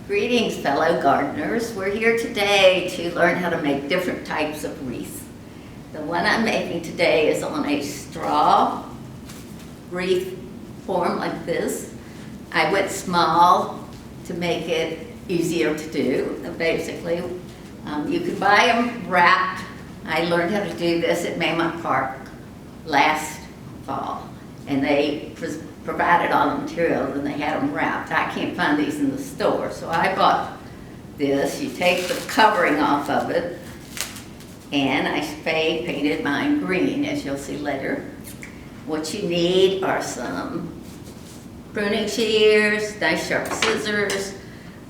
Greetings, fellow gardeners. We're here today to learn how to make different types of wreaths. The one I'm making today is on a straw wreath form like this. I went small to make it easier to do, basically. You can buy them wrapped. I learned how to do this at Maymont Park last fall, and they provided all the materials and they had them wrapped. I can't find these in the store, so I bought this. You take the covering off of it, and I spray painted mine green, as you'll see later. What you need are some pruning shears, nice sharp scissors,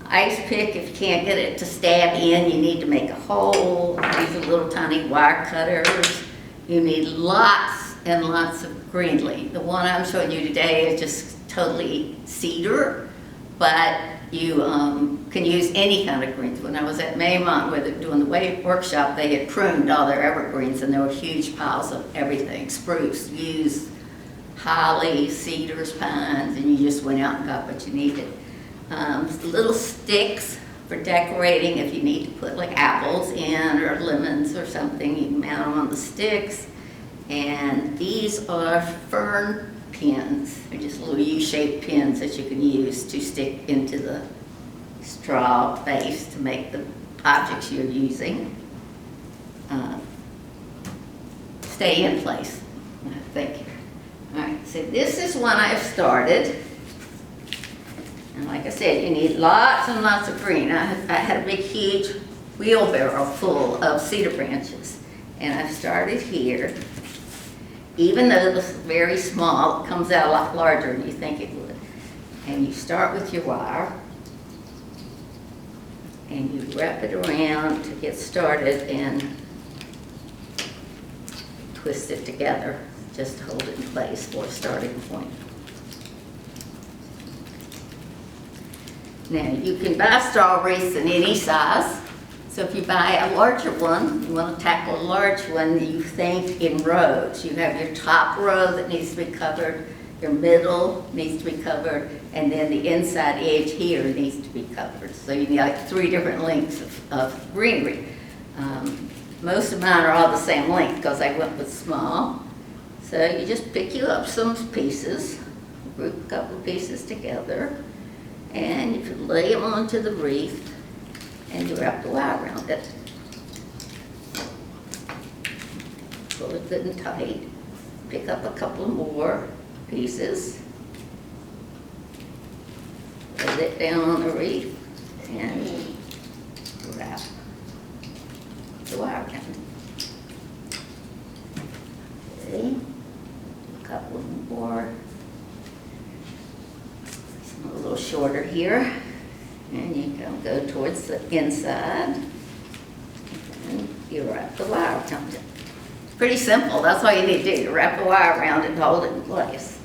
ice pick. If you can't get it to stab in, you need to make a hole. These are little tiny wire cutters. You need lots and lots of green leaf. The one I'm showing you today is just totally cedar, but you can use any kind of greens. When I was at Maymont where they're doing the workshop, they had pruned all their evergreens, and there were huge piles of everything. Spruce, yews, holly, cedars, pines, and you just went out and got what you needed. Little sticks for decorating. If you need to put like apples in or lemons or something, you can mount them on the sticks. And these are fern pins. They're just little U-shaped pins that you can use to stick into the straw base to make the objects you're using stay in place. Thank you. All right, so this is one I've started. And like I said, you need lots and lots of green. I had a big, huge wheelbarrow full of cedar branches. And I've started here. Even though this is very small, it comes out a lot larger than you think it would. And you start with your wire, and you wrap it around to get started and twist it together just to hold it in place for a starting point. Now, you can buy straw wreaths in any size. So if you buy a larger one, you want to tackle a large one, you think in rows. You have your top row that needs to be covered, your middle needs to be covered, and then the inside edge here needs to be covered. So you need like 3 different lengths of greenery. Most of mine are all the same length because I went with small. So you just pick you up some pieces, group a couple of pieces together, and you can lay them onto the wreath, and you wrap the wire around it. Pull it good and tight. Pick up a couple more pieces. Lay it down on the wreath and wrap the wire around it. Okay. A couple more. Some a little shorter here. And you can go towards the inside, and you wrap the wire around it. It's pretty simple. That's all you need to do. You wrap the wire around it and hold it in place.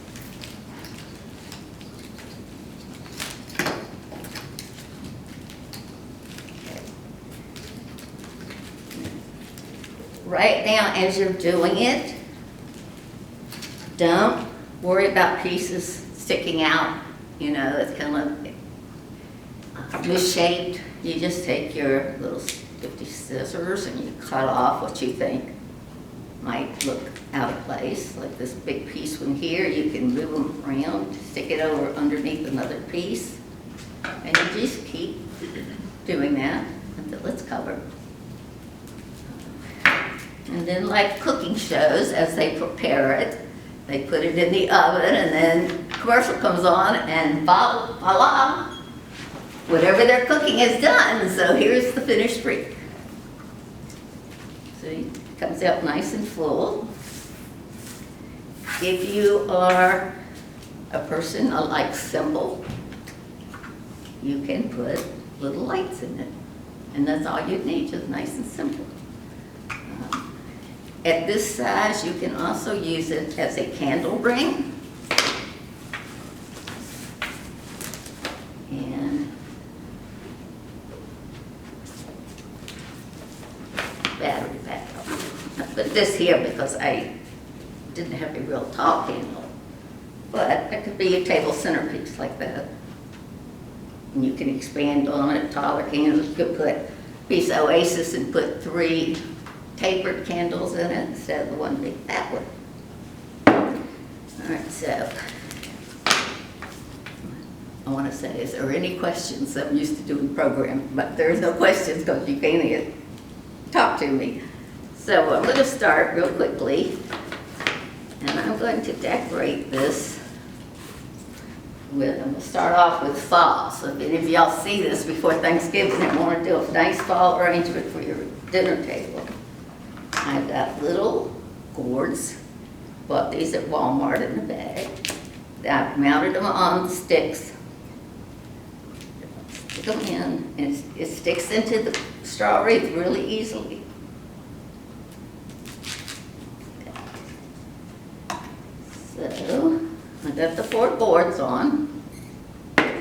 Okay. Right now, as you're doing it, don't worry about pieces sticking out. You know, it's kind of misshaped. You just take your little 50 scissors and you cut off what you think might look out of place. Like this big piece one here, you can move them around, stick it over underneath another piece, and you just keep doing that until it's covered. And then like cooking shows, as they prepare it, they put it in the oven, and then commercial comes on, and voila, whatever they're cooking is done. So here's the finished wreath. See, it comes out nice and full. If you are a person who likes simple, you can put little lights in it. And that's all you need, just nice and simple. At this size, you can also use it as a candle ring. And battery backup. I put this here because I didn't have a real tall candle. But it could be a table centerpiece like that. And you can expand on it, taller candles. You could put a piece of Oasis and put 3 tapered candles in it instead of the one big fat one. All right, so I want to say, is there any questions? I'm used to doing programming, but there's no questions because you can't even talk to me. So I'm going to start real quickly, and I'm going to decorate this with, I'm going to start off with fall. So if any of y'all see this before Thanksgiving and want to do a nice fall arrangement for your dinner table, I've got little gourds. Bought these at Walmart in a bag. I've mounted them on sticks. Stick them in, and it sticks into the straw wreath really easily. So, I got the 4 boards on. I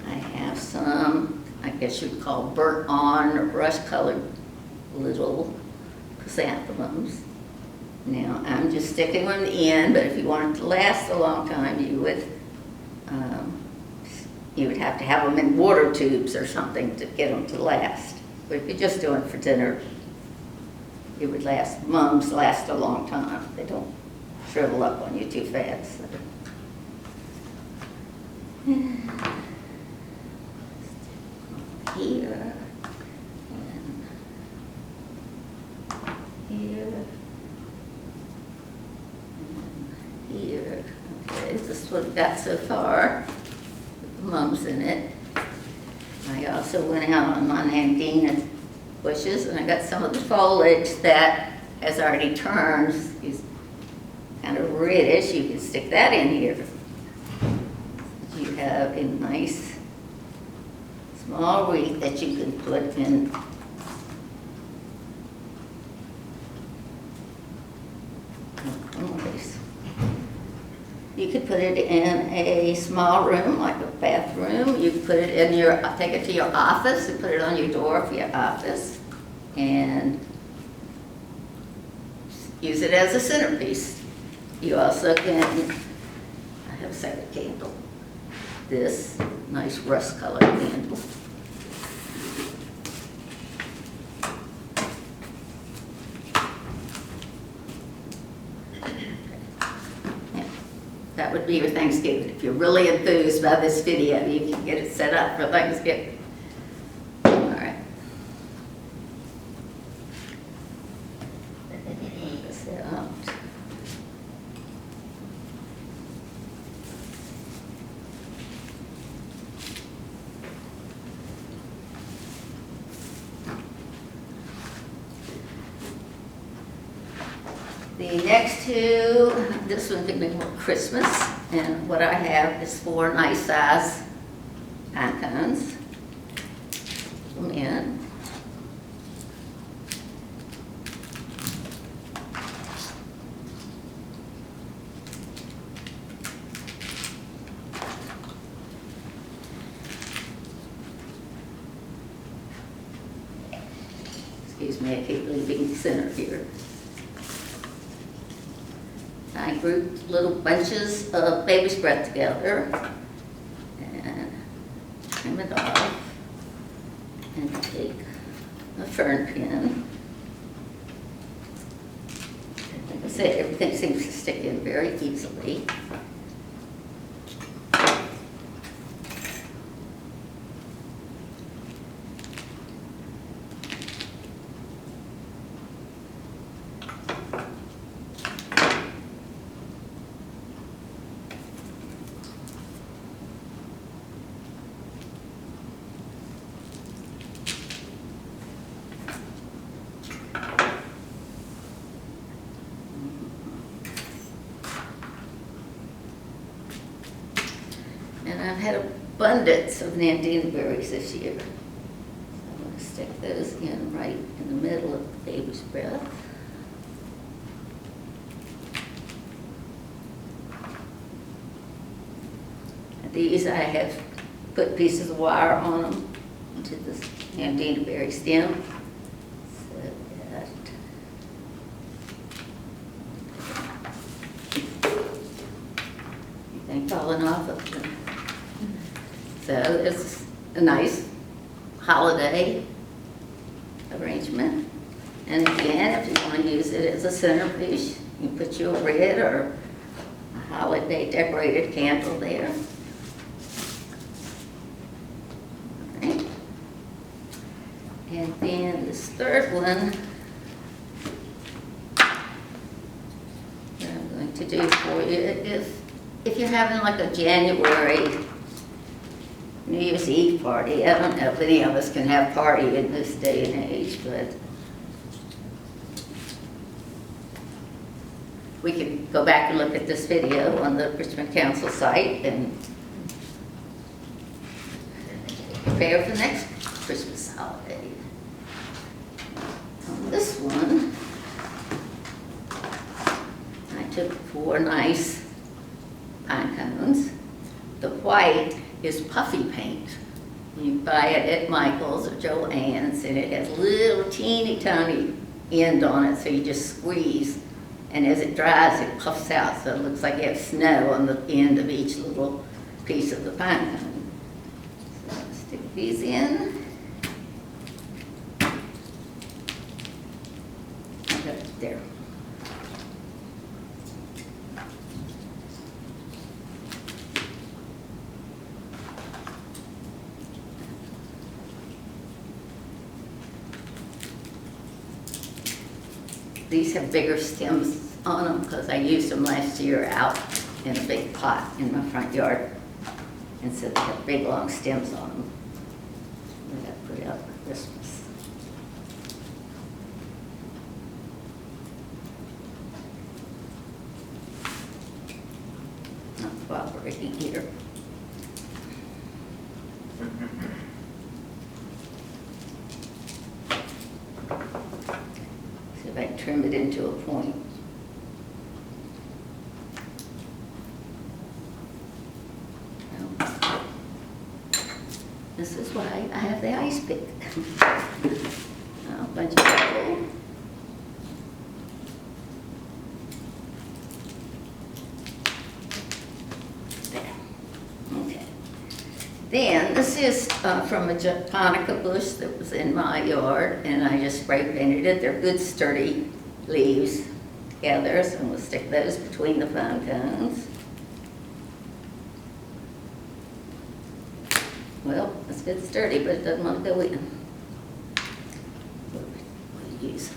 have some, I guess you'd call burnt on or brush colored little chrysanthemums. Now, I'm just sticking them in, but if you want it to last a long time, you would have to have them in water tubes or something to get them to last. But if you're just doing it for dinner, it would last. Mums last a long time. They don't shrivel up on you too fast. So. Here and here. Here. Okay, this is what I've got so far. With the mums in it. I also went out on my Nandina bushes, and I got some of the foliage that has already turned. Is kind of reddish. You can stick that in here. You have a nice small wreath that you can put in. You could put it in a small room, like a bathroom. You could put it in your, take it to your office and put it on your door for your office, and use it as a centerpiece. You also can, I have a second candle, this nice rust colored candle. That would be your Thanksgiving. If you're really enthused by this video, you can get it set up for Thanksgiving. All right. This out. The next 2, this one could be more Christmas, and what I have is 4 nice size pine cones. Put them in. Excuse me, I keep leaving the center here. I grouped little bunches of baby's breath together and trim it off and take a fern pin. Like I said, everything seems to stick in very easily. And I've had abundance of Nandina berries this year. So I'm going to stick those in right in the middle of the baby's breath. And these I have put pieces of wire on them into this Nandina berry stem. So that falling off of them. So it's a nice holiday arrangement. And again, if you want to use it as a centerpiece, you put your red or a holiday decorated candle there. Okay. And then this third one that I'm going to do for you is if you're having like a January New Year's Eve party. I don't know if any of us can have party in this day and age, but we can go back and look at this video on the Richmond Council site and prepare for the next Christmas holiday. On this one, I took 4 nice pine cones. The white is puffy paint. You buy it at Michael's or Joann's, and it has a little teeny tiny end on it, so you just squeeze, and as it dries, it puffs out, so it looks like you have snow on the end of each little piece of the pine cone. So stick these in. Okay, there. These have bigger stems on them because I used them last year out in a big pot in my front yard. And so they have big long stems on them. I got to put out for Christmas. Not cooperating here. See if I can trim it into a point. This is why I have the ice pick. A bunch of apple. There. Okay. Then this is from a japonica bush that was in my yard, and I just spray painted it. They're good sturdy leaves together, so we'll stick those between the pine cones. Well, it's a bit sturdy, but it doesn't want to go in. What do you use?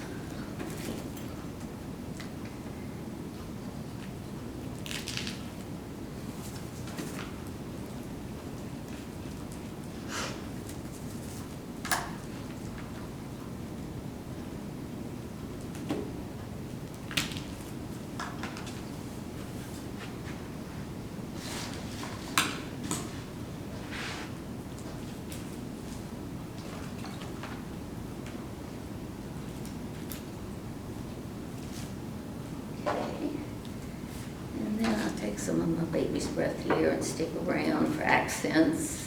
Some of my baby's breath here and stick around for accents.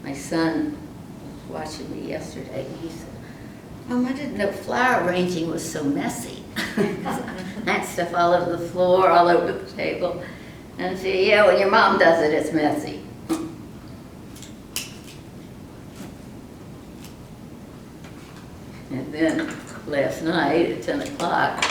My son was watching me yesterday, and he said, "Mom, I didn't know flower arranging was so messy." That stuff all over the floor, all over the table. And I said, "Yeah, when your mom does it, it's messy." And then last night at 10 o'clock,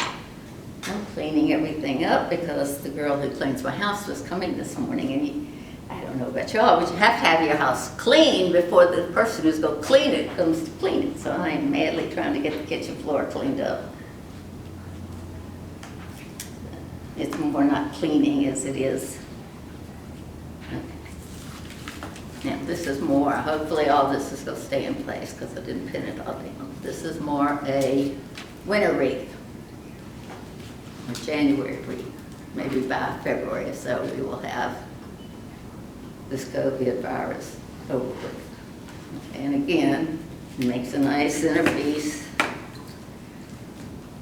I'm cleaning everything up because the girl who cleans my house was coming this morning, and I don't know about y'all, but you have to have your house clean before the person who's going to clean it comes to clean it. So I'm madly trying to get the kitchen floor cleaned up. It's more not cleaning as it is. Okay. Now this is more, hopefully all this is going to stay in place because I didn't pin it all down. This is more a winter wreath, or January wreath. Maybe by February or so we will have this COVID virus over with. Okay, and again, It makes a nice centerpiece.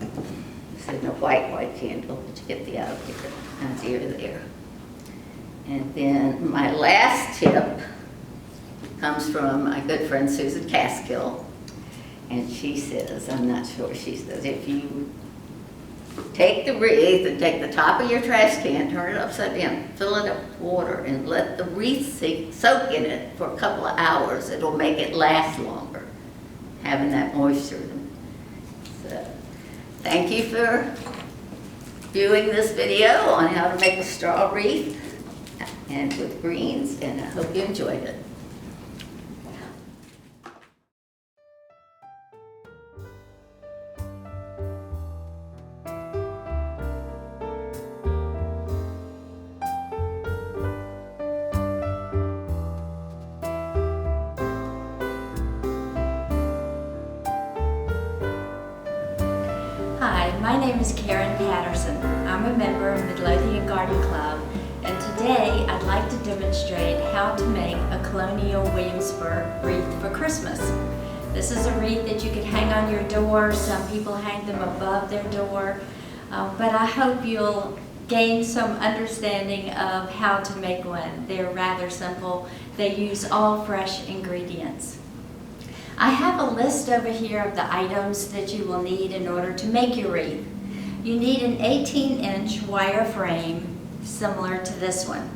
This isn't a white candle, but you get the idea there. And then my last tip comes from my good friend Susan Caskill. And she says, I'm not sure, she says, if you take the wreath and take the top of your trash can, turn it upside down, fill it up with water, and let the wreath soak in it for a couple of hours, it'll make it last longer, having that moisture. So, thank you for viewing this video on how to make a straw wreath and with greens, and I hope you enjoyed it. Hi, my name is Karen Patterson. I'm a member of Midlothian Garden Club, and today I'd like to demonstrate how to make a colonial Williamsburg wreath for Christmas. This is a wreath that you could hang on your door. Some people hang them above their door, but I hope you'll gain some understanding of how to make one. They're rather simple. They use all fresh ingredients. I have a list over here of the items that you will need in order to make your wreath. You need an 18-inch wire frame similar to this one.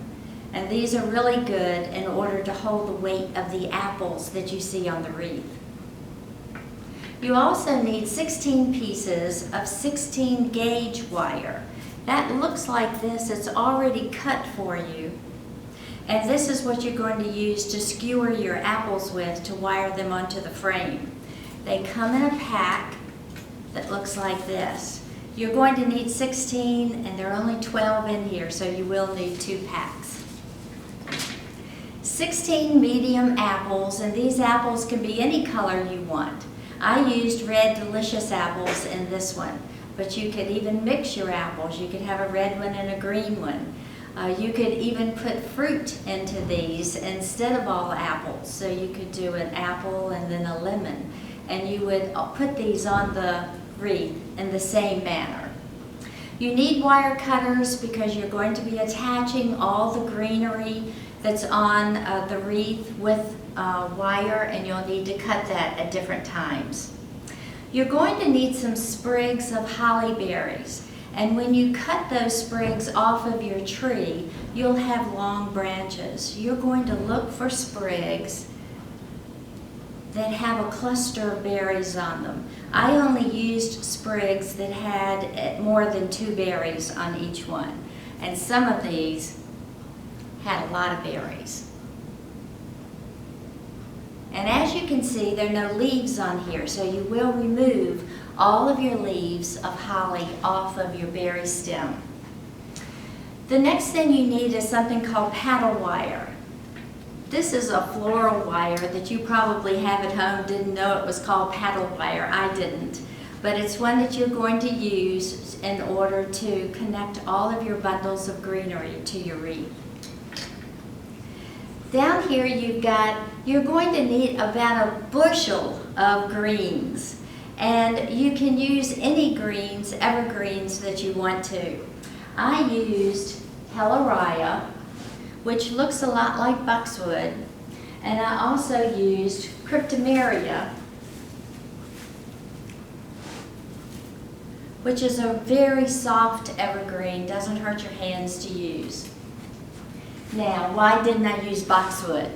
And these are really good in order to hold the weight of the apples that you see on the wreath. You also need 16 pieces of 16 gauge wire. That looks like this. It's already cut for you. And this is what you're going to use to skewer your apples with to wire them onto the frame. They come in a pack that looks like this. You're going to need 16, and there are only 12 in here, so you will need 2 packs. 16 medium apples, and these apples can be any color you want. I used red delicious apples in this one, but you could even mix your apples. You could have a red one and a green one. You could even put fruit into these instead of all apples. So you could do an apple and then a lemon. And you would put these on the wreath in the same manner. You need wire cutters because you're going to be attaching all the greenery that's on the wreath with wire, and you'll need to cut that at different times. You're going to need some sprigs of holly berries. And when you cut those sprigs off of your tree, you'll have long branches. You're going to look for sprigs that have a cluster of berries on them. I only used sprigs that had more than 2 berries on each one. And some of these had a lot of berries. And as you can see, there are no leaves on here, so you will remove all of your leaves of holly off of your berry stem. The next thing you need is something called paddle wire. This is a floral wire that you probably have at home. Didn't know it was called paddle wire. I didn't. But it's one that you're going to use in order to connect all of your bundles of greenery to your wreath. Down here you're going to need about a bushel of greens. And you can use any greens, evergreens that you want to. I used helleria, which looks a lot like boxwood, and I also used cryptomeria, which is a very soft evergreen, doesn't hurt your hands to use. Now, why didn't I use boxwood?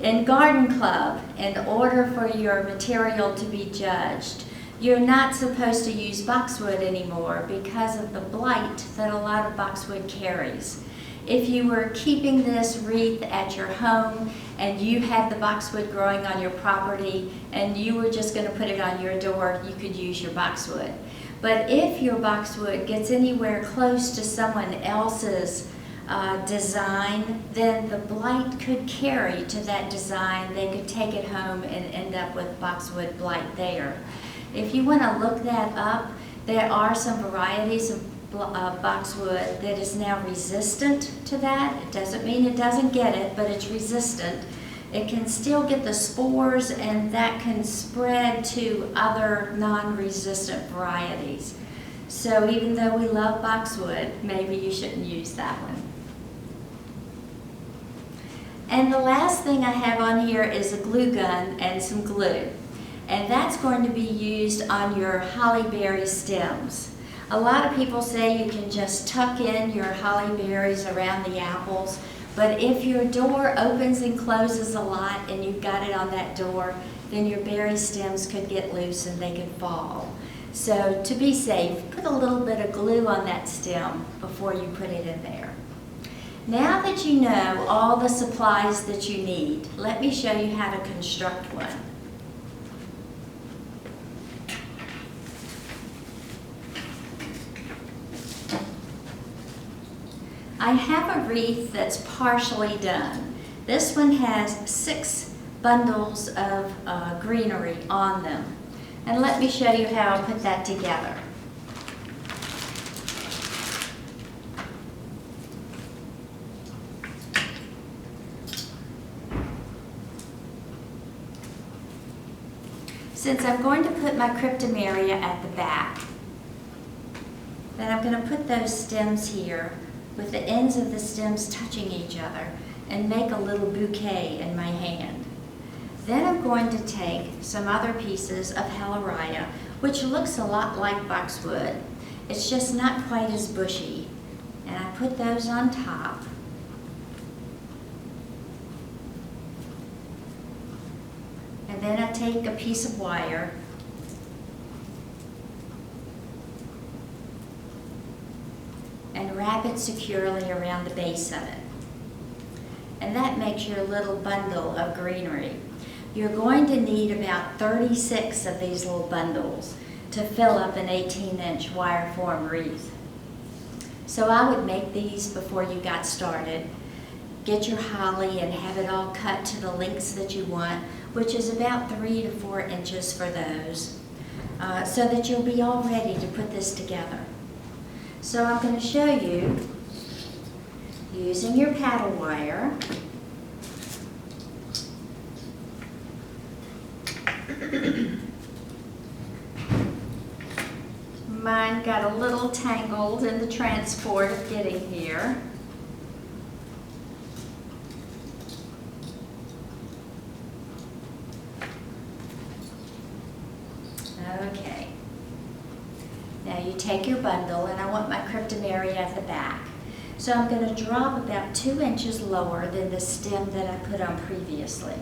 In Garden Club, in order for your material to be judged, you're not supposed to use boxwood anymore because of the blight that a lot of boxwood carries. If you were keeping this wreath at your home and you had the boxwood growing on your property and you were just going to put it on your door, you could use your boxwood. But if your boxwood gets anywhere close to someone else's design, then the blight could carry to that design. They could take it home and end up with boxwood blight there. If you want to look that up, there are some varieties of boxwood that is now resistant to that. It doesn't mean it doesn't get it, but it's resistant. it can still get the spores, and that can spread to other non-resistant varieties. So even though we love boxwood, maybe you shouldn't use that one. And the last thing I have on here is a glue gun and some glue. And that's going to be used on your holly berry stems. A lot of people say you can just tuck in your holly berries around the apples, but if your door opens and closes a lot and you've got it on that door, then your berry stems could get loose and they could fall. So to be safe, put a little bit of glue on that stem before you put it in there. Now that you know all the supplies that you need, let me show you how to construct one. I have a wreath that's partially done. This one has 6 bundles of greenery on them. And let me show you how I'll put that together. Since I'm going to put my cryptomeria at the back, then I'm going to put those stems here with the ends of the stems touching each other and make a little bouquet in my hand. Then I'm going to take some other pieces of helleria, which looks a lot like boxwood. It's just not quite as bushy. And I put those on top. And then I take a piece of wire and wrap it securely around the base of it. And that makes your little bundle of greenery. You're going to need about 36 of these little bundles to fill up an 18-inch wire form wreath. So I would make these before you got started. Get your holly and have it all cut to the lengths that you want, which is about 3 to 4 inches for those, so that you'll be all ready to put this together. So I'm going to show you using your paddle wire. Mine got a little tangled in the transport of getting here. Okay. Now you take your bundle, and I want my cryptomeria at the back. So I'm going to drop about 2 inches lower than the stem that I put on previously.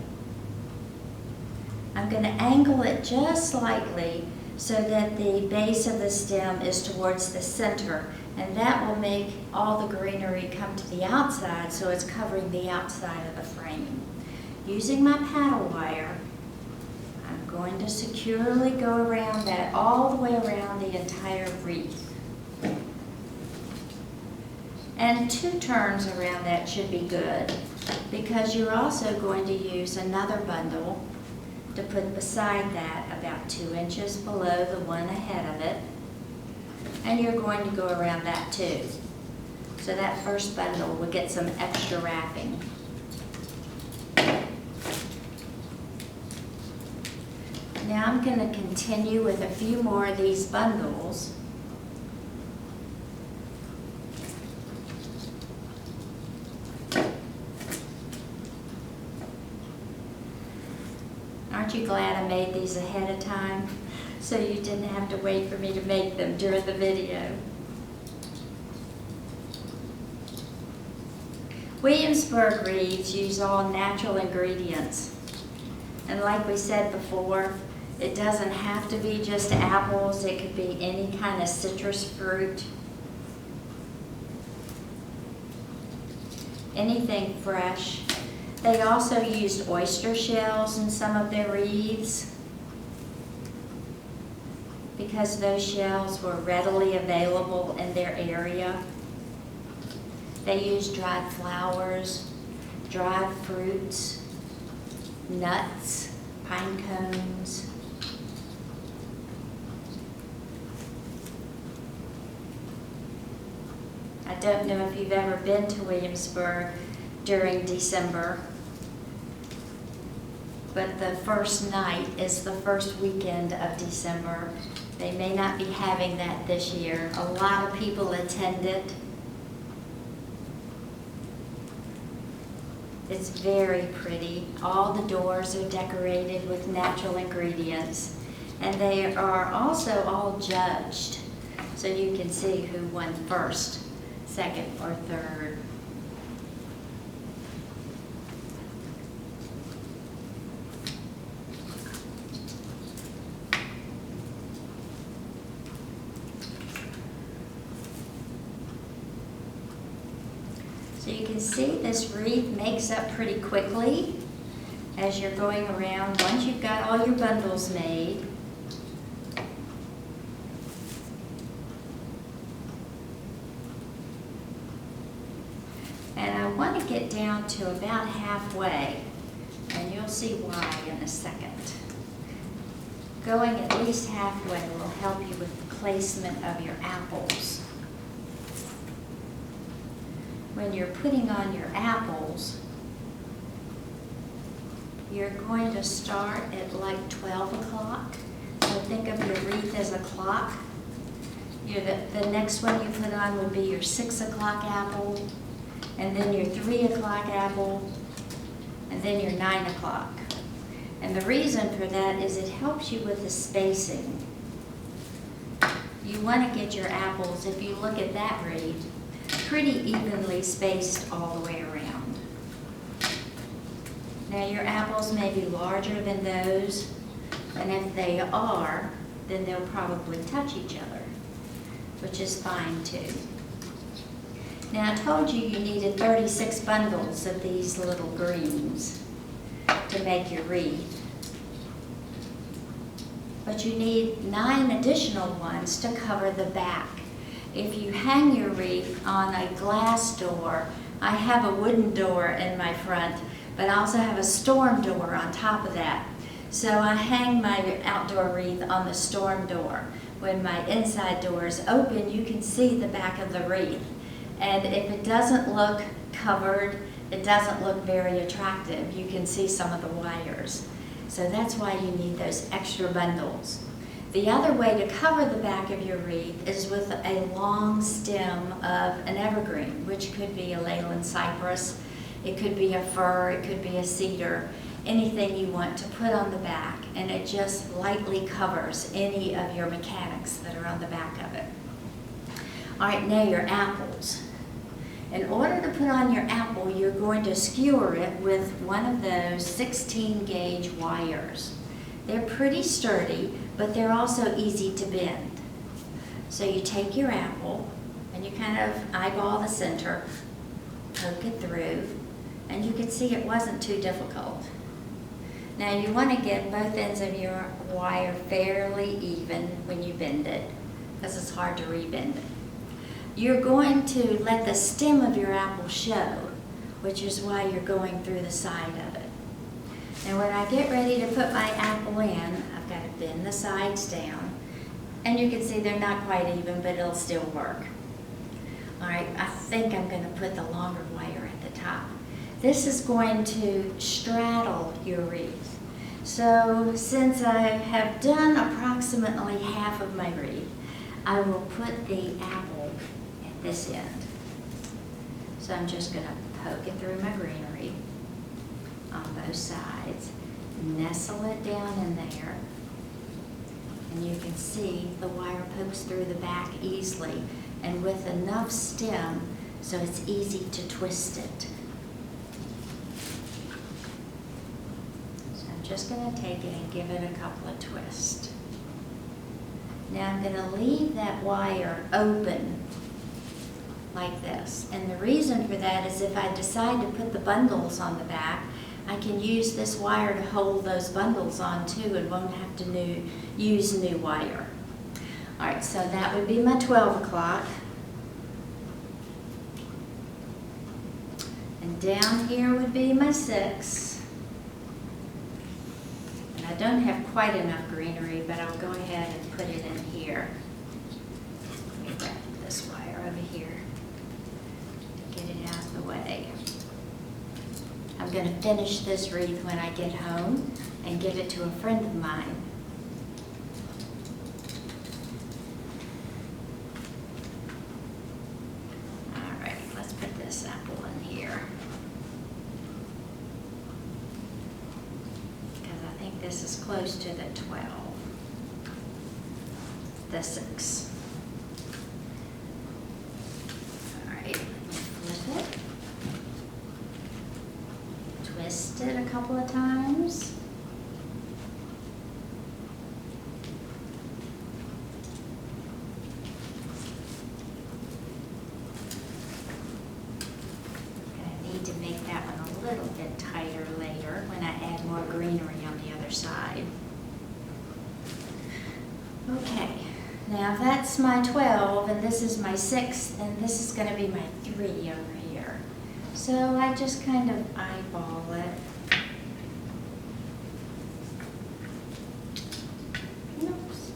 I'm going to angle it just slightly so that the base of the stem is towards the center, and that will make all the greenery come to the outside, so it's covering the outside of the frame. Using my paddle wire, I'm going to securely go around that all the way around the entire wreath. And 2 turns around that should be good, because you're also going to use another bundle to put beside that about 2 inches below the one ahead of it. And you're going to go around that too. So that first bundle will get some extra wrapping. Now I'm going to continue with a few more of these bundles. Aren't you glad I made these ahead of time, so you didn't have to wait for me to make them during the video? Williamsburg wreaths use all natural ingredients. And like we said before, it doesn't have to be just apples. It could be any kind of citrus fruit. Anything fresh. They also used oyster shells in some of their wreaths because those shells were readily available in their area. They used dried flowers, dried fruits, nuts, pine cones. I don't know if you've ever been to Williamsburg during December, but the first night is the first weekend of December. They may not be having that this year. A lot of people attend it. It's very pretty. All the doors are decorated with natural ingredients, and they are also all judged, so you can see who won first, second, or third. So you can see this wreath makes up pretty quickly as you're going around. Once you've got all your bundles made, and I want to get down to about halfway, and you'll see why in a second. Going at least halfway will help you with the placement of your apples. When you're putting on your apples, you're going to start at like 12 o'clock. So think of your wreath as a clock. The next one you put on would be your 6 o'clock apple, and then your 3 o'clock apple, and then your 9 o'clock. And the reason for that is it helps you with the spacing. You want to get your apples, if you look at that wreath, pretty evenly spaced all the way around. Now your apples may be larger than those, and if they are, then they'll probably touch each other, which is fine too. Now I told you you needed 36 bundles of these little greens to make your wreath, but you need 9 additional ones to cover the back. If you hang your wreath on a glass door, I have a wooden door in my front, but I also have a storm door on top of that. So I hang my outdoor wreath on the storm door. When my inside door is open, you can see the back of the wreath. And if it doesn't look covered, it doesn't look very attractive. You can see some of the wires. So that's why you need those extra bundles. The other way to cover the back of your wreath is with a long stem of an evergreen, which could be a Leyland cypress, it could be a fir, it could be a cedar, anything you want to put on the back, and it just lightly covers any of your mechanics that are on the back of it. All right, now your apples. In order to put on your apple, you're going to skewer it with one of those 16 gauge wires. They're pretty sturdy, but they're also easy to bend. So you take your apple and you kind of eyeball the center, poke it through, and you can see it wasn't too difficult. Now you want to get both ends of your wire fairly even when you bend it, because it's hard to rebend it. You're going to let the stem of your apple show, which is why you're going through the side of it. And when I get ready to put my apple in, I've got to bend the sides down. And you can see they're not quite even, but it'll still work. All right, I think I'm going to put the longer wire at the top. This is going to straddle your wreath. So since I have done approximately half of my wreath, I will put the apple at this end. So I'm just going to poke it through my greenery on both sides, nestle it down in there, and you can see the wire pokes through the back easily and with enough stem so it's easy to twist it. So I'm just going to take it and give it a couple of twists. Now I'm going to leave that wire open like this, and the reason for that is if I decide to put the bundles on the back, I can use this wire to hold those bundles on too and won't have to use new wire. All right, so that would be my 12 o'clock. And down here would be my 6. And I don't have quite enough greenery, but I'll go ahead and put it in here. Let me wrap this wire over here to get it out of the way. I'm going to finish this wreath when I get home and give it to a friend of mine. All right, let's put this apple in here. Because I think this is close to the 12. The 6. All right, let me flip it. Twist it a couple of times. I need to make that one a little bit tighter later when I add more greenery on the other side. Okay, now that's my 12, and this is my 6, and this is going to be my 3 over here. So I just kind of eyeball it. Oops.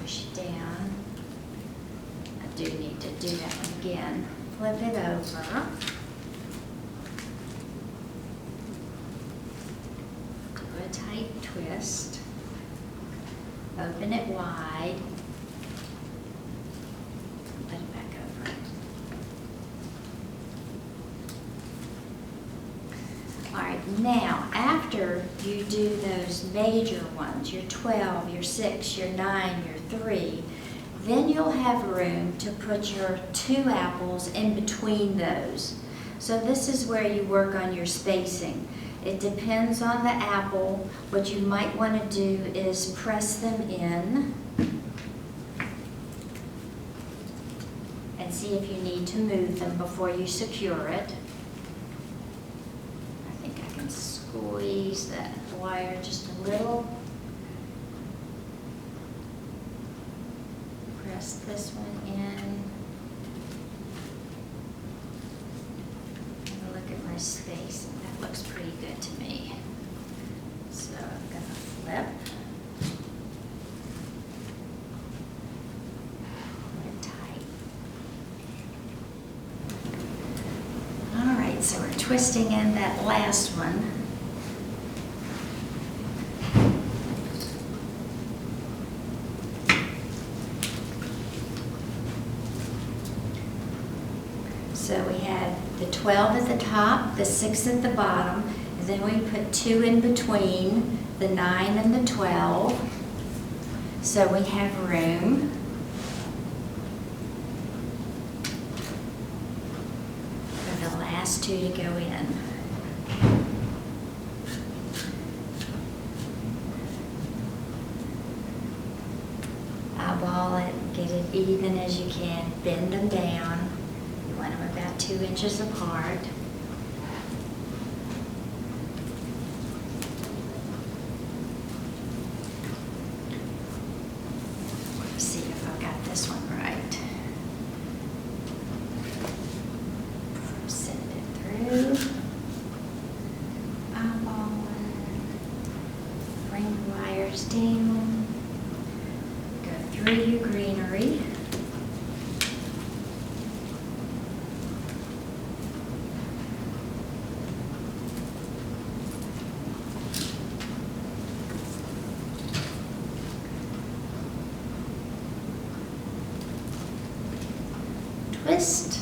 Push it down. I do need to do that one again. Flip it over. Do a tight twist. Open it wide. Put it back over. All right, now after you do those major ones, your 12, your 6, your 9, your 3, then you'll have room to put your 2 apples in between those. So this is where you work on your spacing. It depends on the apple. What you might want to do is press them in and see if you need to move them before you secure it. I think I can squeeze that wire just a little. Press this one in. Have a look at my spacing. That looks pretty good to me. So I'm going to flip. Pull it tight. All right, so we're twisting in that last one. So we had the 12 at the top, the 6 at the bottom, and then we put 2 in between, the 9 and the 12. So we have room. For the last 2 to go in. Eyeball it, get it even as you can, bend them down. You want them about 2 inches apart. Let's see if I've got this one right. Send it through. Eyeball it. Bring the wires down. Go through your greenery. Twist.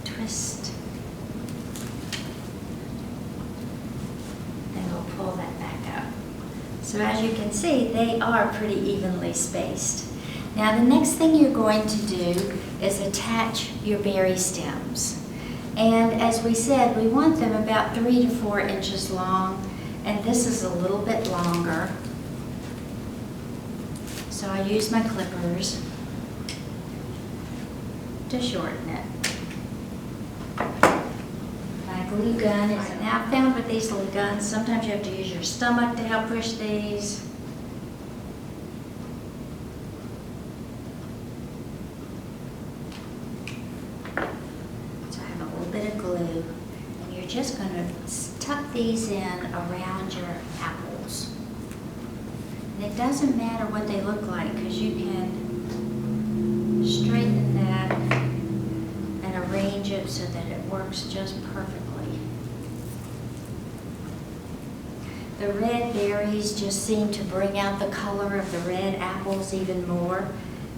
Twist. And we'll pull that back up. So as you can see, they are pretty evenly spaced. Now the next thing you're going to do is attach your berry stems. And as we said, we want them about 3 to 4 inches long. And this is a little bit longer. So I use my clippers to shorten it. My glue gun is, now I found with these little guns, sometimes you have to use your stomach to help push these. So I have a little bit of glue. And you're just going to tuck these in around your apples. And it doesn't matter what they look like because you can straighten that and arrange it so that it works just perfectly. The red berries just seem to bring out the color of the red apples even more,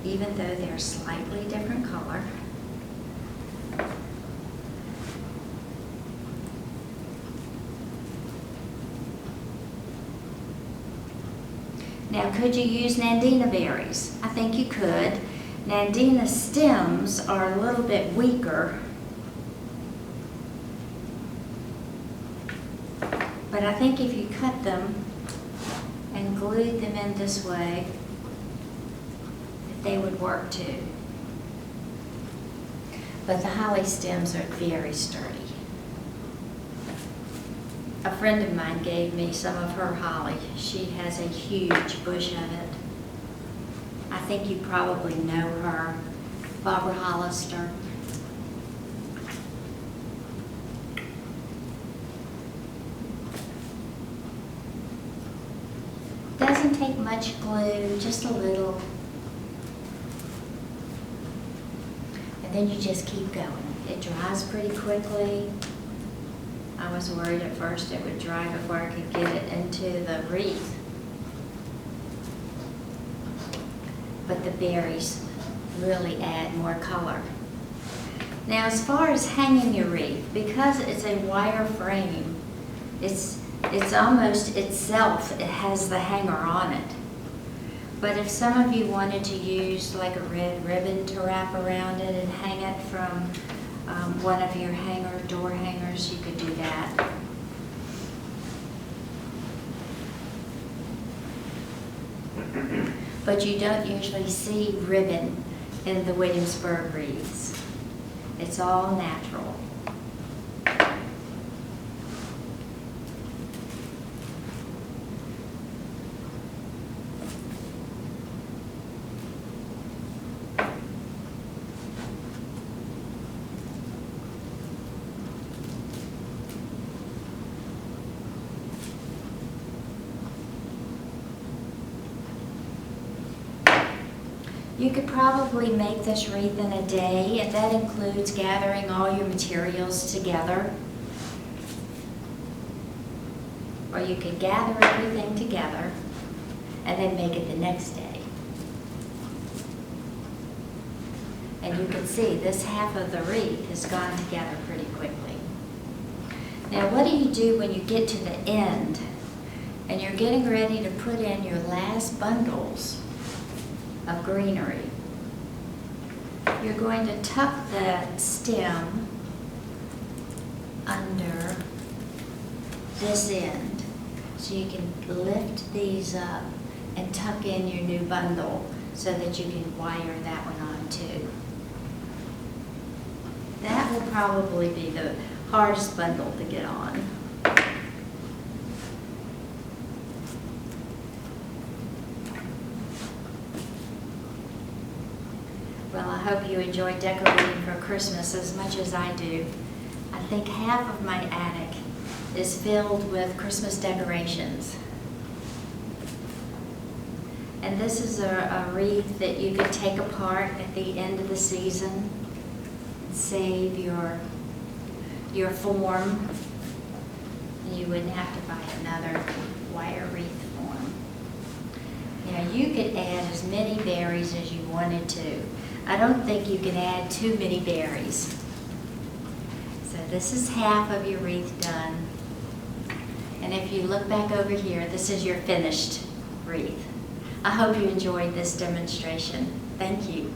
even though they're slightly different color. Now, could you use Nandina berries? I think you could. Nandina stems are a little bit weaker, but I think if you cut them and glued them in this way, that they would work too. But the holly stems are very sturdy. A friend of mine gave me some of her holly. She has a huge bush of it. I think you probably know her, Barbara Hollister. Doesn't take much glue, just a little. And then you just keep going. It dries pretty quickly. I was worried at first it would dry before I could get it into the wreath. But the berries really add more color. Now, as far as hanging your wreath, because it's a wire frame, it's almost itself, it has the hanger on it. But if some of you wanted to use like a red ribbon to wrap around it and hang it from one of your door hangers, you could do that. But you don't usually see ribbon in the Williamsburg wreaths. It's all natural. You could probably make this wreath in a day, and that includes gathering all your materials together. Or you could gather everything together and then make it the next day. And you can see this half of the wreath has gone together pretty quickly. Now, what do you do when you get to the end and you're getting ready to put in your last bundles of greenery? You're going to tuck the stem under this end so you can lift these up and tuck in your new bundle so that you can wire that one on too. That will probably be the hardest bundle to get on. Well, I hope you enjoy decorating for Christmas as much as I do. I think half of my attic is filled with Christmas decorations. And this is a wreath that you could take apart at the end of the season and save your form. You wouldn't have to buy another wire wreath form. Now, you could add as many berries as you wanted to. I don't think you can add too many berries. So this is half of your wreath done. And if you look back over here, this is your finished wreath. I hope you enjoyed this demonstration. Thank you.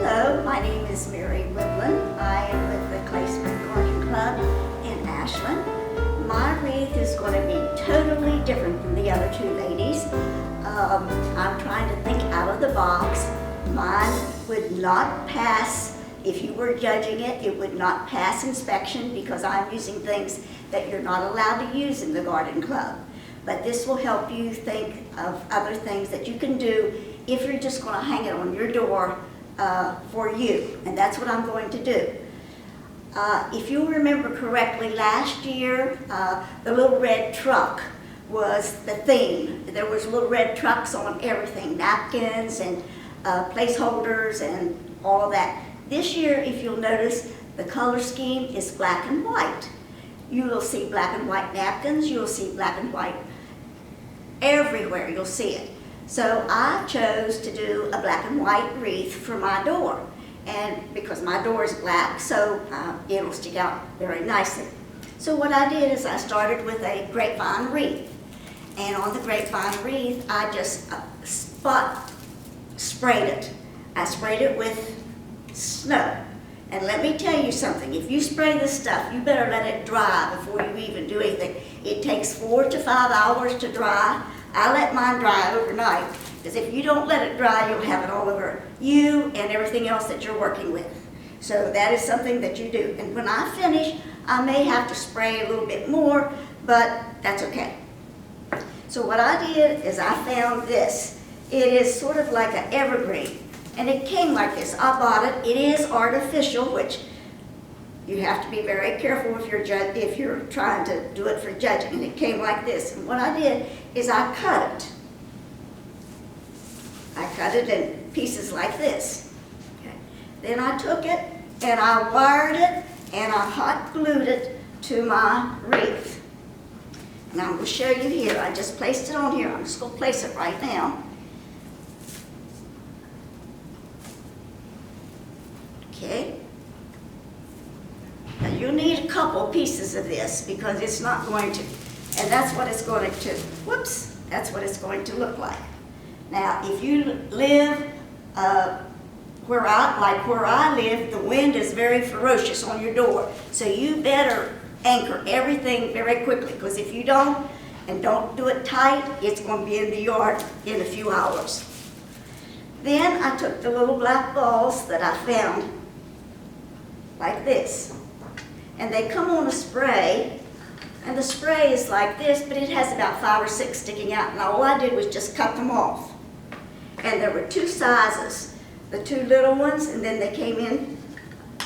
Hello, my name is Mary Wiblin. I am with the Claysburg Garden Club in Ashland. My wreath is going to be totally different from the other two ladies. I'm trying to think out of the box. Mine would not pass if you were judging it, it would not pass inspection because I'm using things that you're not allowed to use in the garden club. But this will help you think of other things that you can do if you're just going to hang it on your door for you, and that's what I'm going to do. If you remember correctly, last year, the little red truck was the theme. There was little red trucks on everything, napkins and placeholders and all of that. This year, if you'll notice, the color scheme is black and white. You will see black and white napkins, you'll see black and white everywhere, you'll see it. So I chose to do a black and white wreath for my door. And because my door is black, so it'll stick out very nicely. So what I did is I started with a grapevine wreath. And on the grapevine wreath, I just sprayed it. I sprayed it with snow. And let me tell you something, if you spray this stuff, you better let it dry before you even do anything. It takes 4 to 5 hours to dry. I let mine dry overnight, because if you don't let it dry, you'll have it all over you and everything else that you're working with. So that is something that you do. And when I finish, I may have to spray a little bit more, but that's okay. So what I did is I found this. It is sort of like an evergreen. And it came like this. I bought it. It is artificial, which you have to be very careful if you're trying to do it for judging. And it came like this. And what I did is I cut it. I cut it in pieces like this. Okay. Then I took it and I wired it and I hot glued it to my wreath. And I'm going to show you here. I just placed it on here. I'm just going to place it right now. Okay. Now you'll need a couple pieces of this because it's not going to, and that's what it's going to, that's what it's going to look like. Now if you live where I live, the wind is very ferocious on your door. So you better anchor everything very quickly, because if you don't, and don't do it tight, it's going to be in the yard in a few hours. Then I took the little black balls that I found, like this. And they come on a spray, and the spray is like this, but it has about 5 or 6 sticking out, and all I did was just cut them off. And there were 2 sizes, the 2 little ones, and then they came in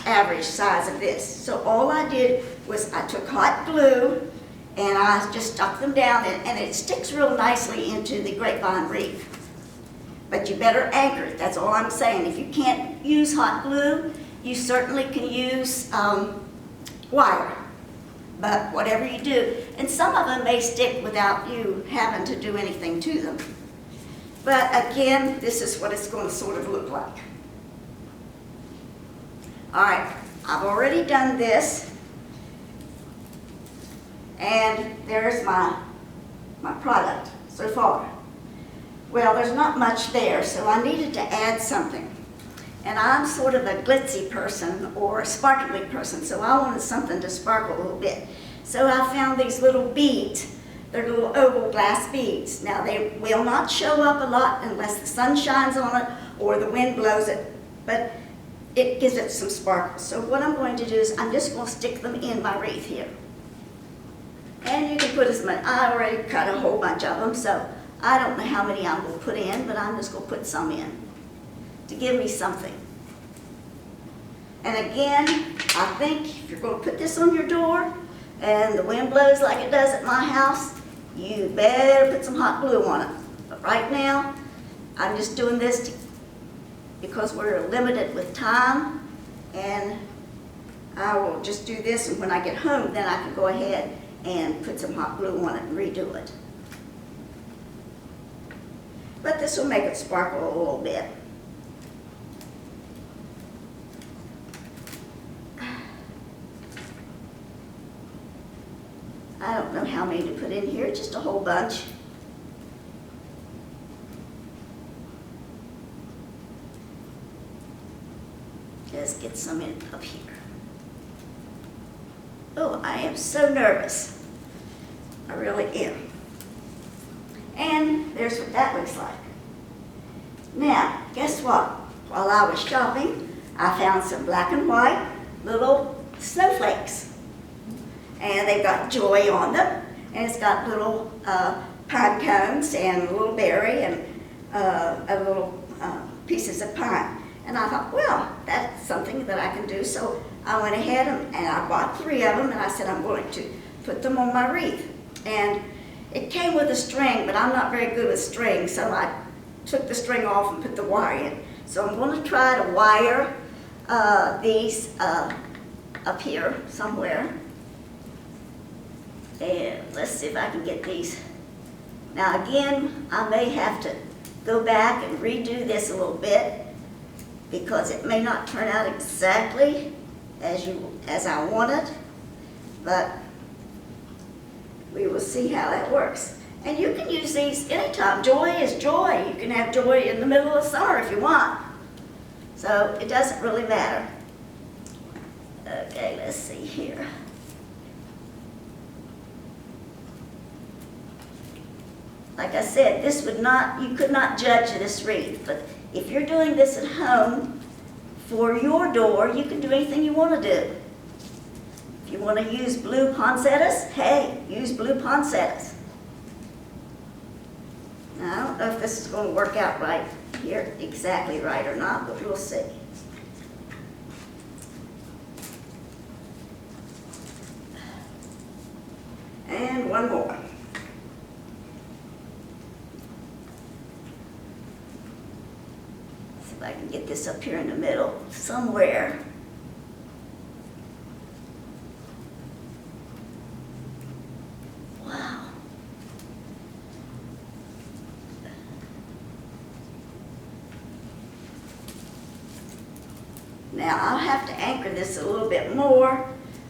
average size of this. So all I did was I took hot glue, and I just stuck them down, and it sticks real nicely into the grapevine wreath. But you better anchor it, that's all I'm saying. If you can't use hot glue, you certainly can use wire, but whatever you do. And some of them may stick without you having to do anything to them. But again, this is what it's going to sort of look like. All right, I've already done this. And there's my product so far. Well, there's not much there, so I needed to add something. And I'm sort of a glitzy person or a sparkly person, so I wanted something to sparkle a little bit. So I found these little beads. They're little oval glass beads. Now they will not show up a lot unless the sun shines on it or the wind blows it, but it gives it some sparkle. So what I'm going to do is I'm just going to stick them in my wreath here. And you can put as many, I already cut a whole bunch of them, so I don't know how many I'm going to put in, but I'm just going to put some in to give me something. And again, I think if you're going to put this on your door and the wind blows like it does at my house, you better put some hot glue on it. But right now, I'm just doing this because we're limited with time, and I will just do this, and when I get home, then I can go ahead and put some hot glue on it and redo it. But this will make it sparkle a little bit. I don't know how many to put in here, just a whole bunch. Just get some in up here. Oh, I am so nervous. I really am. And there's what that looks like. Now, guess what? While I was shopping, I found some black and white little snowflakes. And they've got joy on them, and it's got little pine cones and a little berry and a little pieces of pine. And I thought, well, that's something that I can do. So I went ahead and I bought 3 of them, and I said I'm going to put them on my wreath. And it came with a string, but I'm not very good with string, so I took the string off and put the wire in. So I'm going to try to wire these up here somewhere. And let's see if I can get these. Now again, I may have to go back and redo this a little bit because it may not turn out exactly as I want it, but we will see how that works. And you can use these anytime. Joy is joy. You can have joy in the middle of summer if you want. So it doesn't really matter. Okay, let's see here. Like I said, you could not judge this wreath, but if you're doing this at home for your door, you can do anything you want to do. If you want to use blue poinsettias, hey, use blue poinsettias. Now, I don't know if this is going to work out right here, exactly right or not, but we'll see. And one more. See if I can get this up here in the middle somewhere. Wow. Now I'll have to anchor this a little bit more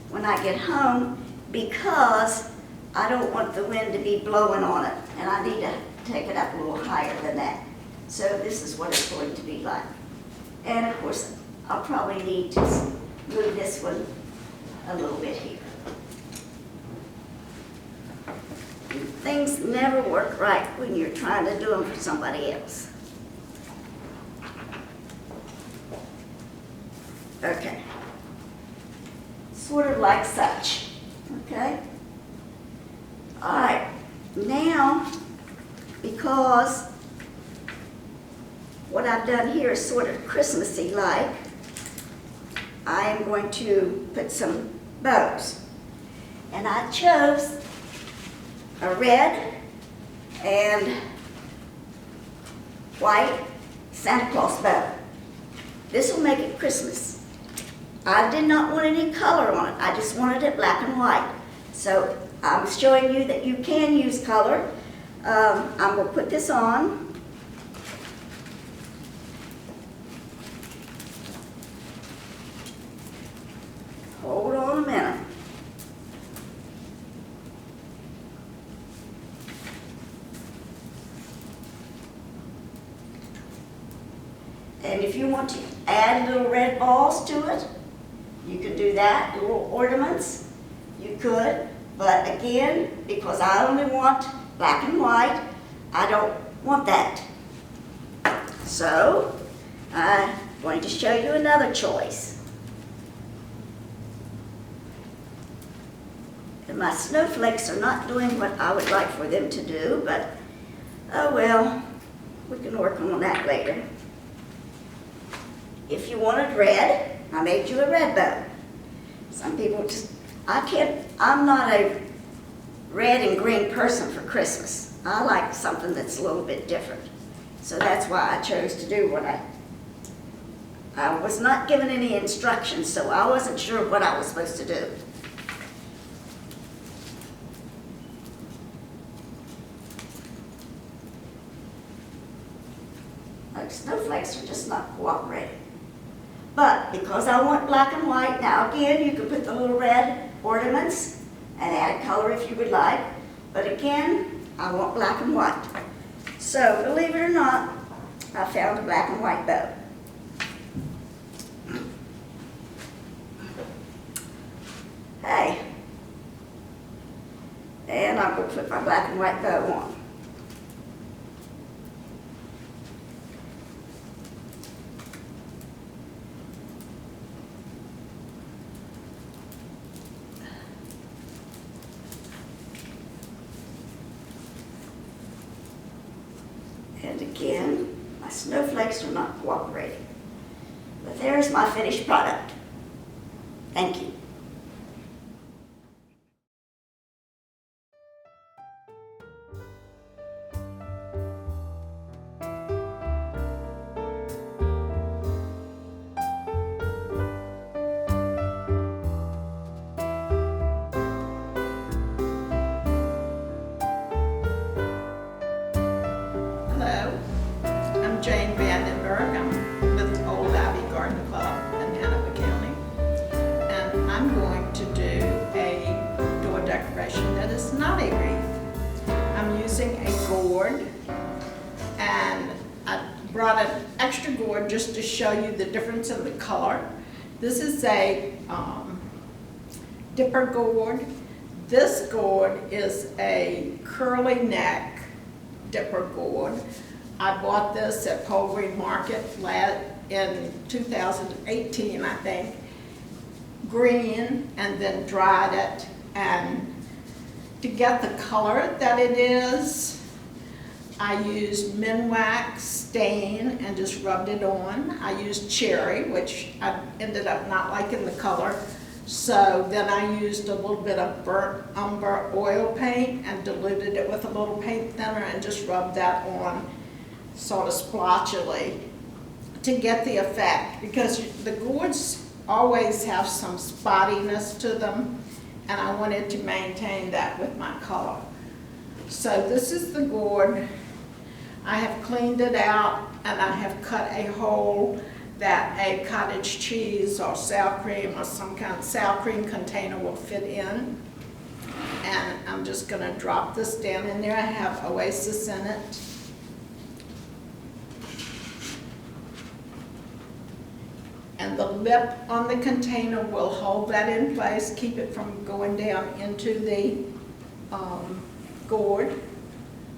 when I get home because I don't want the wind to be blowing on it, and I need to take it up a little higher than that. So this is what it's going to be like. And of course, I'll probably need to move this one a little bit here. Things never work right when you're trying to do them for somebody else. Okay. Sort of like such. Okay? All right. Now, because what I've done here is sort of Christmassy like, I am going to put some bows. And I chose a red and white Santa Claus bow. This will make it Christmas. I did not want any color on it. I just wanted it black and white. So I'm showing you that you can use color. I'm going to put this on. Hold on a minute. And if you want to add little red balls to it, you could do that, little ornaments, you could. But again, because I only want black and white, I don't want that. So, I'm going to show you another choice. And my snowflakes are not doing what I would like for them to do, but oh well, we can work on that later. If you wanted red, I made you a red bow. Some people just, I'm not a red and green person for Christmas. I like something that's a little bit different. So that's why I chose to do what I was not given any instructions, so I wasn't sure what I was supposed to do. Like snowflakes are just not cooperating. But because I want black and white, now again, you can put the little red ornaments and add color if you would like. But again, I want black and white. So believe it or not, I found a black and white bow. Hey. And I'm going to put my black and white bow on. Again, my snowflakes are not cooperating. But there's my finished product. Thank you. Hello, I'm Jane VanDenburgh. I'm with Old Abbey Garden Club in Hanover County. And I'm going to do a door decoration that is not a wreath. I'm using a gourd, and I brought an extra gourd just to show you the difference in the color. This is a dipper gourd. This gourd is a curly neck dipper gourd. I bought this at Poultry Market in 2018, I think. Green, and then dried it. And to get the color that it is, I used Minwax stain and just rubbed it on. I used cherry, which I ended up not liking the color. So then I used a little bit of burnt umber oil paint and diluted it with a little paint thinner and just rubbed that on sort of splotchily to get the effect, because the gourds always have some spottiness to them, and I wanted to maintain that with my color. So this is the gourd. I have cleaned it out, and I have cut a hole that a cottage cheese or sour cream or some kind of sour cream container will fit in. And I'm just gonna drop this down in there. I have Oasis in it. And the lip on the container will hold that in place, keep it from going down into the gourd.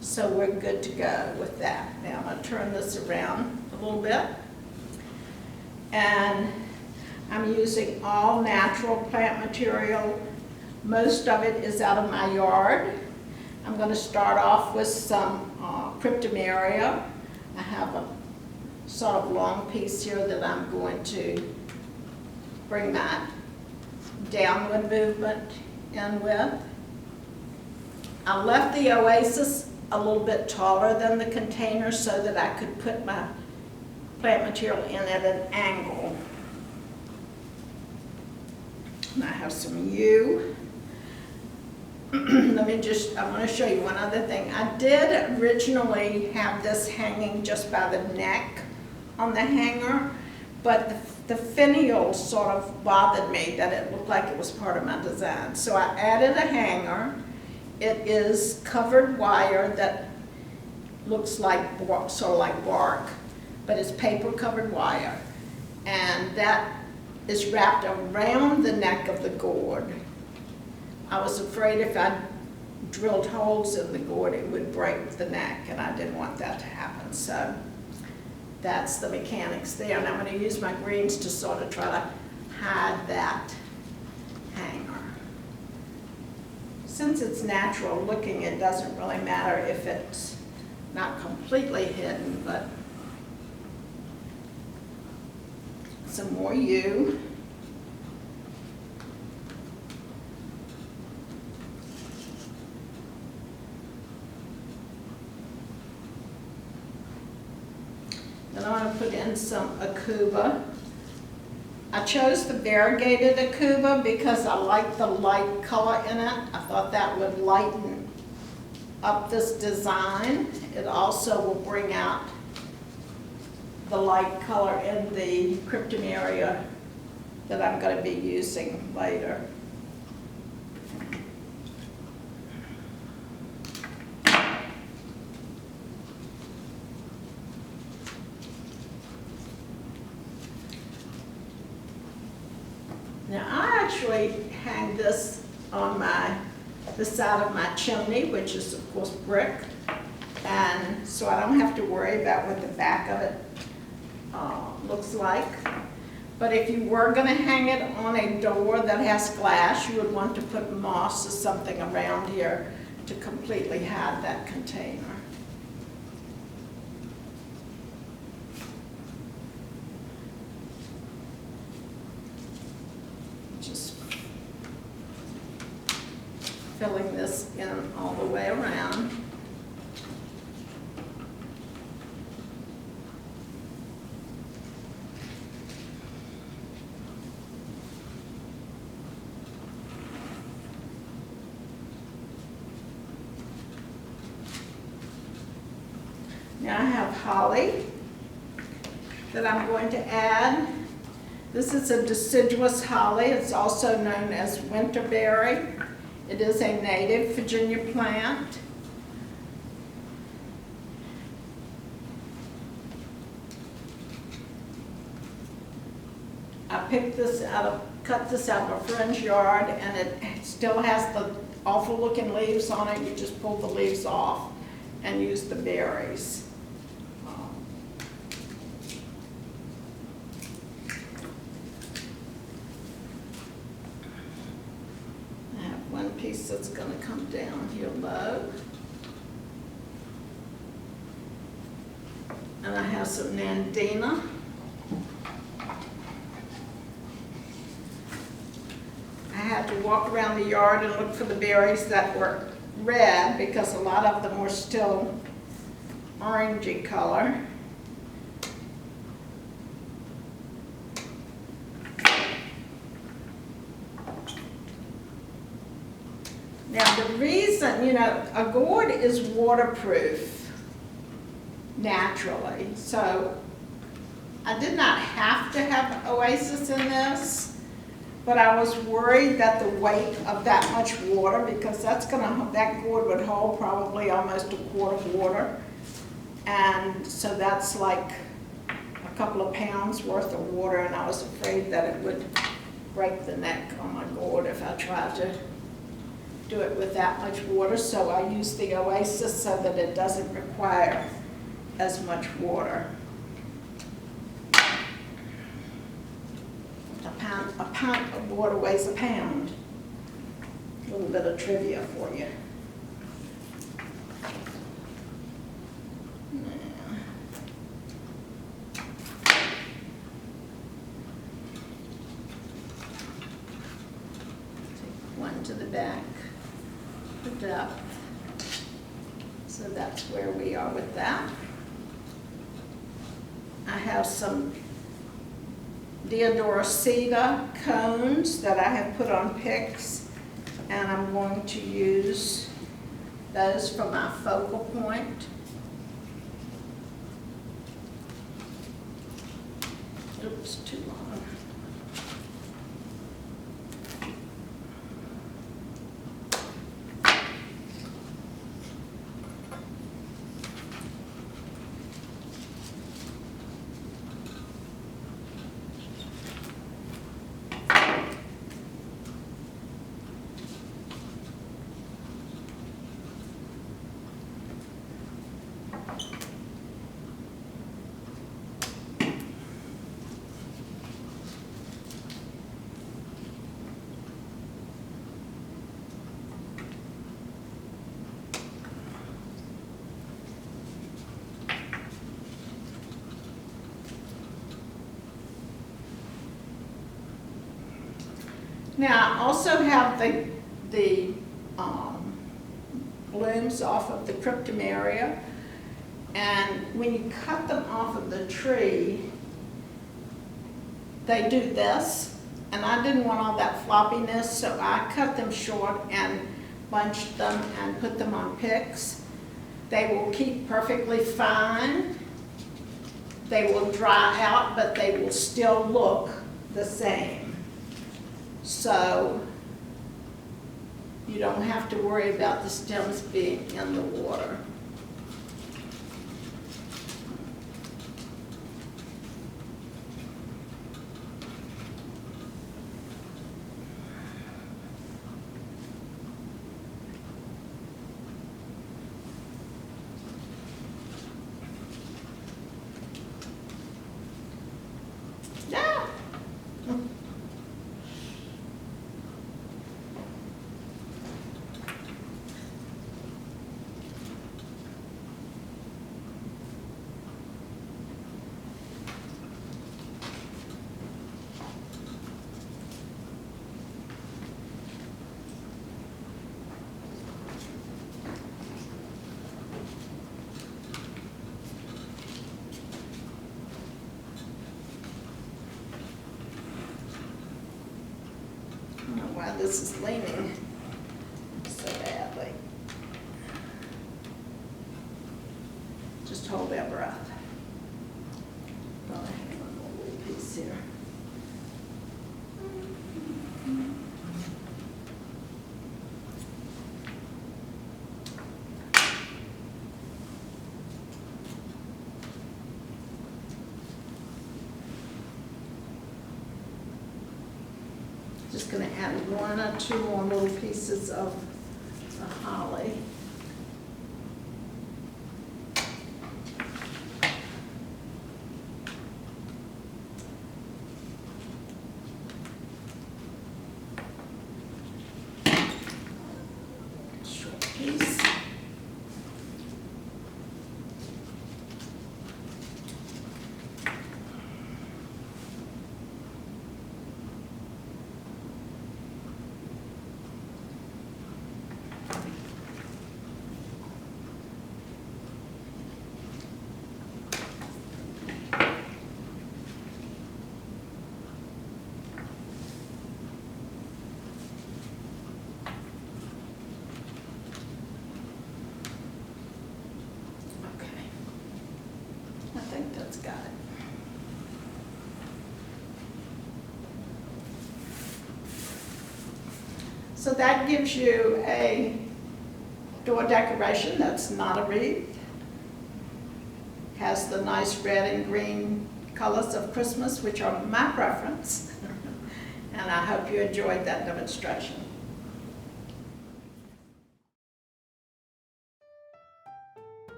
So we're good to go with that. Now I'm gonna turn this around a little bit. And I'm using all natural plant material. Most of it is out of my yard. I'm going to start off with some cryptomeria. I have a sort of long piece here that I'm going to bring that downward movement in with. I left the Oasis a little bit taller than the container so that I could put my plant material in at an angle. And I have some yew. I'm going to show you one other thing. I did originally have this hanging just by the neck on the hanger, but the finial sort of bothered me that it looked like it was part of my design. So I added a hanger. It is covered wire that looks like sort of like bark, but it's paper covered wire, and that is wrapped around the neck of the gourd. I was afraid if I drilled holes in the gourd it would break the neck, and I didn't want that to happen. So that's the mechanics there, and I'm going to use my greens to sort of try to hide that hanger. Since it's natural looking, it doesn't really matter if it's not completely hidden, but some more yew. Then I'm going to put in some akuba. I chose the variegated akuba because I like the light color in it. I thought that would lighten up this design. It also will bring out the light color in the cryptomeria that I'm going to be using later. Now I actually hang this on the side of my chimney, which is of course brick, and so I don't have to worry about what the back of it looks like. But if you were going to hang it on a door that has glass, you would want to put moss or something around here to completely hide that container. filling this in all the way around. Now I have holly that I'm going to add. This is a deciduous holly. It's also known as winterberry. It is a native Virginia plant. I picked this out of, cut this out of a friend's yard, and it still has the awful looking leaves on it. You just pull the leaves off and use the berries. Piece that's going to come down here low. And I have some Nandina. I had to walk around the yard and look for the berries that were red because a lot of them were still orangey color. Now the reason, a gourd is waterproof naturally, so I did not have to have oasis in this, but I was worried that the weight of that much water, because that gourd would hold probably almost a quart of water, and so that's like a couple of pounds worth of water, and I was afraid that it would break the neck on my gourd if I tried to do it with that much water, so I use the oasis so that it doesn't require as much water. A pint of water weighs a pound. A little bit of trivia for you. Take one to the back. Depth. So that's where we are with that. I have some Deodoracea cones that I have put on picks, and I'm going to use those for my focal point. Oops, too long. Now, I also have the blooms off of the cryptomeria, and when you cut them off of the tree, they do this, and I didn't want all that floppiness, so I cut them short and bunched them and put them on picks. They will keep perfectly fine. They will dry out, but they will still look the same. So you don't have to worry about the stems being in the water. Yeah. this is leaning so badly. Just hold that breath. Oh, hang on, one little piece here. Just going to add one or two more little pieces of the holly. Short piece. Okay. I think that's got it. So that gives you a door decoration that's not a wreath. Has the nice red and green colors of Christmas, which are my preference. And I hope you enjoyed that demonstration.